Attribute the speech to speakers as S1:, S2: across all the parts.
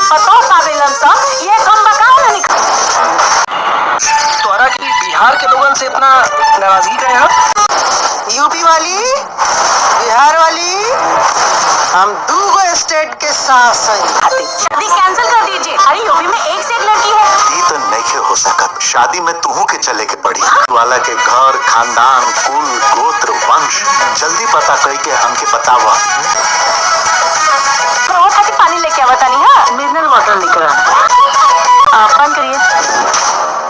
S1: पतो पावेलन सा ये कम बकाओ ना निकल।
S2: तोरा की बिहार के लोगन से इतना नाराजगी का यहाँ?
S3: यूपी वाली, बिहार वाली, हम दूगो स्टेट के साथ हैं।
S1: शादी कैंसिल कर दीजिए। अरे यूपी में एक से एक लड़की है।
S4: ये तो नहीं हो सकत। शादी में तुहू के चले के पड़ी। वाला के घर, खानदान, कुल, गोत्र, वंश जल्दी पता करके हमके बतावा।
S1: वो खाती पानी लेके आवा तानी। हाँ, मिनरल वाटर लेकर आ। बंद करिए।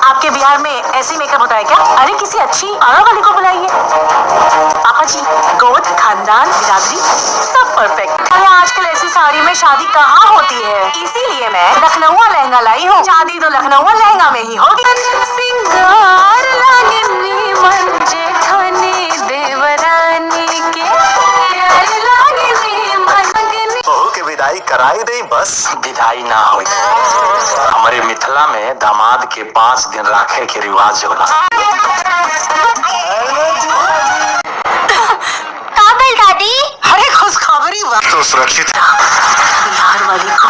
S1: आपके बिहार में ऐसी मेकअप होता है क्या? अरे किसी अच्छी आरा वाली को बुलाइए। पापा जी, गोत्र, खानदान, बिरादरी सब परफेक्ट। अरे आजकल ऐसी साड़ी में शादी कहाँ होती है, इसीलिए मैं लखनऊ लहंगा लाई हूँ। शादी तो लखनऊ लहंगा में ही होगी। सिंगार लागनी मन जेठानी देवरानी के प्यार लागनी मन।
S4: बहू के विदाई कराई दे बस।
S2: विदाई ना हो। हमारे मिथिला में दामाद के 5 दिन राखे के रिवाज होला।
S1: दादी,
S3: अरे खुशखबरी बा।
S4: तो सुरक्षित
S1: बिहार वाली को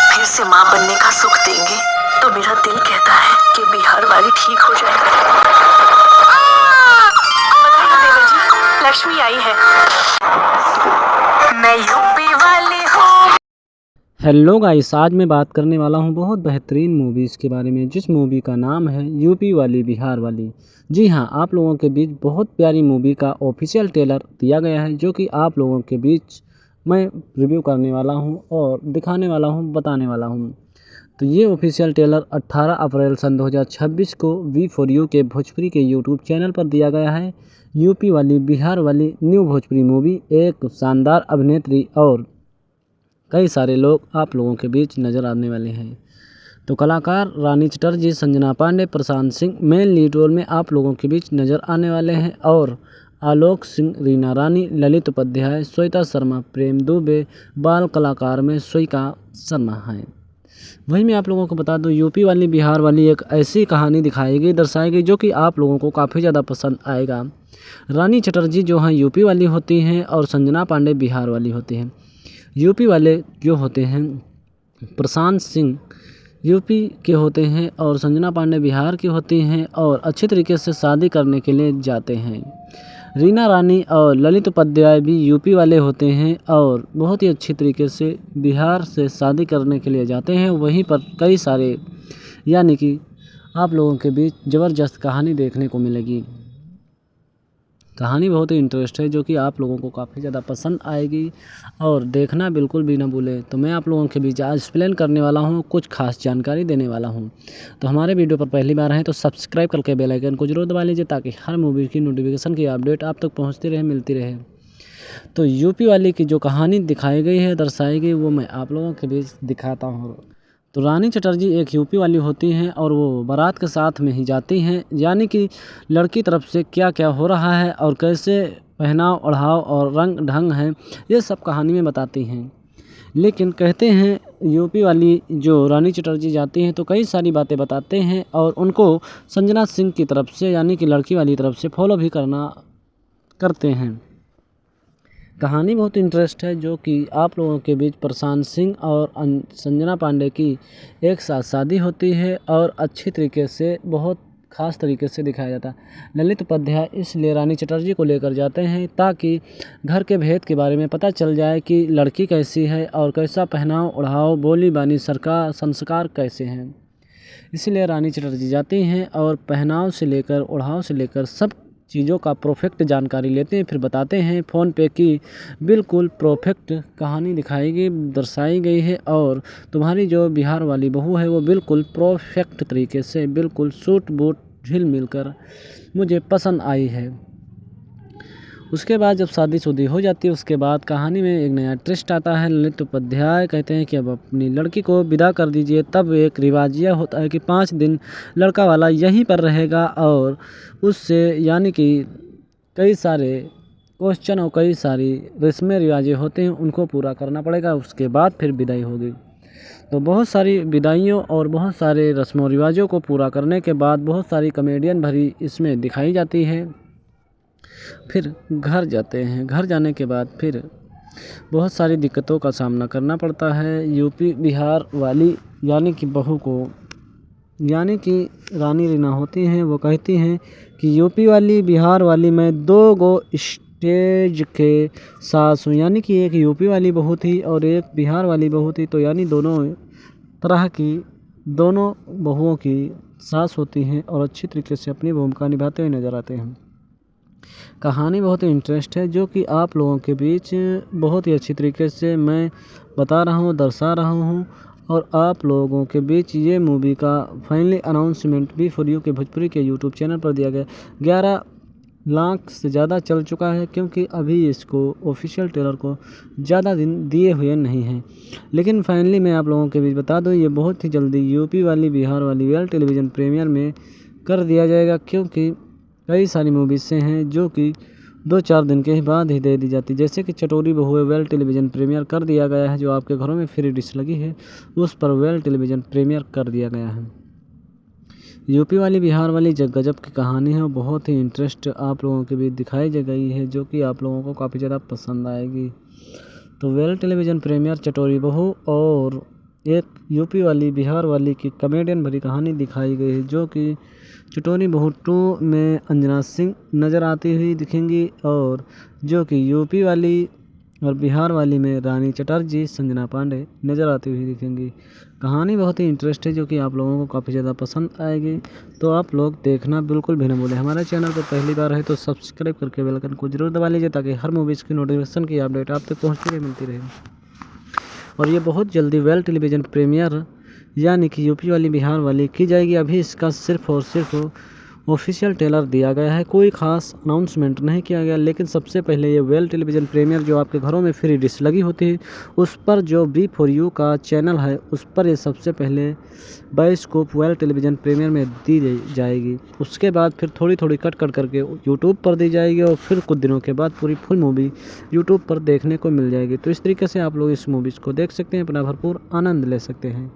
S1: फिर से माँ बनने का सुख देंगे तो मेरा दिल कहता है कि बिहार वाली ठीक हो जाएगी। देवर जी, लक्ष्मी आई है। मैं यूपी वाली हूँ।
S5: हेलो गाइस, आज मैं बात करने वाला हूं बहुत बेहतरीन मूवीज़ के बारे में, जिस मूवी का नाम है यूपी वाली बिहार वाली। जी हां, आप लोगों के बीच बहुत प्यारी मूवी का ऑफिशियल ट्रेलर दिया गया है, जो कि आप लोगों के बीच मैं रिव्यू करने वाला हूं और दिखाने वाला हूं, बताने वाला हूं। तो ये ऑफिशियल ट्रेलर 18 अप्रैल सन 2026 को V4U के भोजपुरी के यूट्यूब चैनल पर दिया गया है। यूपी वाली बिहार वाली न्यू भोजपुरी मूवी, एक शानदार अभिनेत्री और कई सारे लोग आप लोगों के बीच नज़र आने वाले हैं। तो कलाकार रानी Chatterjee, Sanjana Pandey, Prashant Singh main lead role में आप लोगों के बीच नज़र आने वाले हैं और आलोक सिंह, रीना रानी, ललित उपाध्याय, श्वेता शर्मा, प्रेम दुबे बाल कलाकार में श्वेता शर्मा हैं। वहीं मैं आप लोगों को बता दूं, यूपी वाली बिहार वाली एक ऐसी कहानी दिखाएगी, दर्शाएगी, जो कि आप लोगों को काफ़ी ज़्यादा पसंद आएगा। रानी चटर्जी जो हैं यूपी वाली होती हैं और संजना पांडे बिहार वाली होती हैं। यूपी वाले जो होते हैं प्रशांत सिंह यूपी के होते हैं और संजना पांडे बिहार की होती हैं और अच्छे तरीके से शादी करने के लिए जाते हैं। रीना रानी और ललित उपाध्याय भी यूपी वाले होते हैं और बहुत ही अच्छी तरीके से बिहार से शादी करने के लिए जाते हैं। वहीं पर कई सारे यानी कि आप लोगों के बीच ज़बरदस्त कहानी देखने को मिलेगी। कहानी बहुत ही इंटरेस्ट है, जो कि आप लोगों को काफ़ी ज़्यादा पसंद आएगी और देखना बिल्कुल भी ना भूलें। तो मैं आप लोगों के बीच आज एक्सप्लेन करने वाला हूं, कुछ खास जानकारी देने वाला हूं। तो हमारे वीडियो पर पहली बार हैं तो सब्सक्राइब करके बेल आइकन को जरूर दबा लीजिए, ताकि हर मूवी की नोटिफिकेशन की अपडेट आप तक पहुँचती रहे, मिलती रहे। तो यूपी वाली की जो कहानी दिखाई गई है, दर्शाई गई, वो मैं आप लोगों के बीच दिखाता हूँ। तो रानी चटर्जी एक यूपी वाली होती हैं और वो बारात के साथ में ही जाती हैं, यानी कि लड़की तरफ से क्या क्या हो रहा है और कैसे पहनाव ओढ़ाव और रंग ढंग है, ये सब कहानी में बताती हैं। लेकिन कहते हैं यूपी वाली जो रानी चटर्जी जाती हैं तो कई सारी बातें बताते हैं और उनको संजना सिंह की तरफ से, यानी कि लड़की वाली तरफ से फॉलो भी करते हैं। कहानी बहुत इंटरेस्ट है, जो कि आप लोगों के बीच प्रशांत सिंह और संजना पांडे की एक साथ शादी होती है और अच्छी तरीके से, बहुत ख़ास तरीके से दिखाया जाता है। ललित उपाध्याय इसलिए रानी चटर्जी को लेकर जाते हैं ताकि घर के भेद के बारे में पता चल जाए कि लड़की कैसी है और कैसा पहनाव ओढ़ाव, बोली बानी, संस्कार कैसे हैं। इसलिए रानी चटर्जी जाती हैं और पहनाव से लेकर ओढ़ाव से लेकर सब चीज़ों का परफेक्ट जानकारी लेते हैं, फिर बताते हैं फ़ोन पे कि बिल्कुल परफेक्ट कहानी दिखाई दर्शाई गई है और तुम्हारी जो बिहार वाली बहू है वो बिल्कुल परफेक्ट तरीके से, बिल्कुल सूट बूट झिल मिलकर मुझे पसंद आई है। उसके बाद जब शादी हो जाती है, उसके बाद कहानी में एक नया ट्विस्ट आता है। ललित उपाध्याय कहते हैं कि अब अपनी लड़की को विदा कर दीजिए। तब एक रिवाज यह होता है कि 5 दिन लड़का वाला यहीं पर रहेगा और उससे यानी कि कई सारे क्वेश्चन और कई सारी रस्में रिवाजें होते हैं, उनको पूरा करना पड़ेगा। उसके बाद फिर विदाई होगी। तो बहुत सारी विदाइयों और बहुत सारे रस्मों रिवाजों को पूरा करने के बाद बहुत सारी कॉमेडियन भरी इसमें दिखाई जाती है। फिर घर जाते हैं। घर जाने के बाद फिर बहुत सारी दिक्कतों का सामना करना पड़ता है। यूपी बिहार वाली यानी कि बहू को यानी कि रानी रीना होती हैं, वो कहती हैं कि यूपी वाली बिहार वाली मैं 2 गो स्टेज के सास हूँ। यानी कि एक यूपी वाली बहू थी और एक बिहार वाली बहू थी, तो यानी दोनों तरह की दोनों बहुओं की सास होती हैं और अच्छी तरीके से अपनी भूमिका निभाते हुए नज़र आते हैं। कहानी बहुत ही इंटरेस्ट है जो कि आप लोगों के बीच बहुत ही अच्छी तरीके से मैं बता रहा हूँ, दर्शा रहा हूँ और आप लोगों के बीच ये मूवी का finally announcement B for U के भोजपुरी के यूट्यूब चैनल पर दिया गया। 11 लाख से ज़्यादा चल चुका है क्योंकि अभी इसको ऑफिशियल ट्रेलर को ज़्यादा दिन दिए हुए नहीं हैं, लेकिन फाइनली मैं आप लोगों के बीच बता दूं ये बहुत ही जल्दी यूपी वाली बिहार वाली वर्ल्ड टेलीविज़न प्रीमियर में कर दिया जाएगा, क्योंकि कई सारी मूवीज़ से हैं जो कि 2-4 दिन के बाद ही दे दी जाती, जैसे कि चटोरी बहू वर्ल्ड टेलीविज़न प्रीमियर कर दिया गया है। जो आपके घरों में फ्री डिश लगी है उस पर वर्ल्ड टेलीविज़न प्रीमियर कर दिया गया है। यूपी वाली बिहार वाली गजब की कहानी है और बहुत ही इंटरेस्ट आप लोगों के बीच दिखाई गई है जो कि आप लोगों को काफ़ी ज़्यादा पसंद आएगी। तो वर्ल्ड टेलीविज़न प्रीमियर चटोरी बहू और एक यूपी वाली बिहार वाली की कॉमेडियन भरी कहानी दिखाई गई है, जो कि चटोरी बहू 2 में अंजना सिंह नज़र आती हुई दिखेंगी और जो कि यूपी वाली और बिहार वाली में रानी चटर्जी संजना पांडे नज़र आती हुई दिखेंगी। कहानी बहुत ही इंटरेस्ट है जो कि आप लोगों को काफ़ी ज़्यादा पसंद आएगी, तो आप लोग देखना बिल्कुल भी न भूलें। हमारे चैनल पर पहली बार है तो सब्सक्राइब करके बेल आइकन को जरूर दबा लीजिए ताकि हर मूवीज़ की नोटिफिकेशन की अपडेट आप तक पहुँचती रहे, मिलती रहे। और ये बहुत जल्दी वर्ल्ड टेलीविज़न प्रीमियर यानी कि यूपी वाली बिहार वाली की जाएगी। अभी इसका सिर्फ और सिर्फ ऑफिशियल ट्रेलर दिया गया है, कोई ख़ास अनाउंसमेंट नहीं किया गया, लेकिन सबसे पहले ये वर्ल्ड टेलीविज़न प्रीमियर जो आपके घरों में फ्री डिश लगी होती है उस पर जो बी फॉर यू का चैनल है उस पर ये सबसे पहले बायोस्कोप वर्ल्ड टेलीविज़न प्रीमियर में दी जाएगी। उसके बाद फिर थोड़ी थोड़ी कट करके यूट्यूब पर दी जाएगी और फिर कुछ दिनों के बाद पूरी फुल मूवी यूट्यूब पर देखने को मिल जाएगी। तो इस तरीके से आप लोग इस मूवीज़ को देख सकते हैं, अपना भरपूर आनंद ले सकते हैं।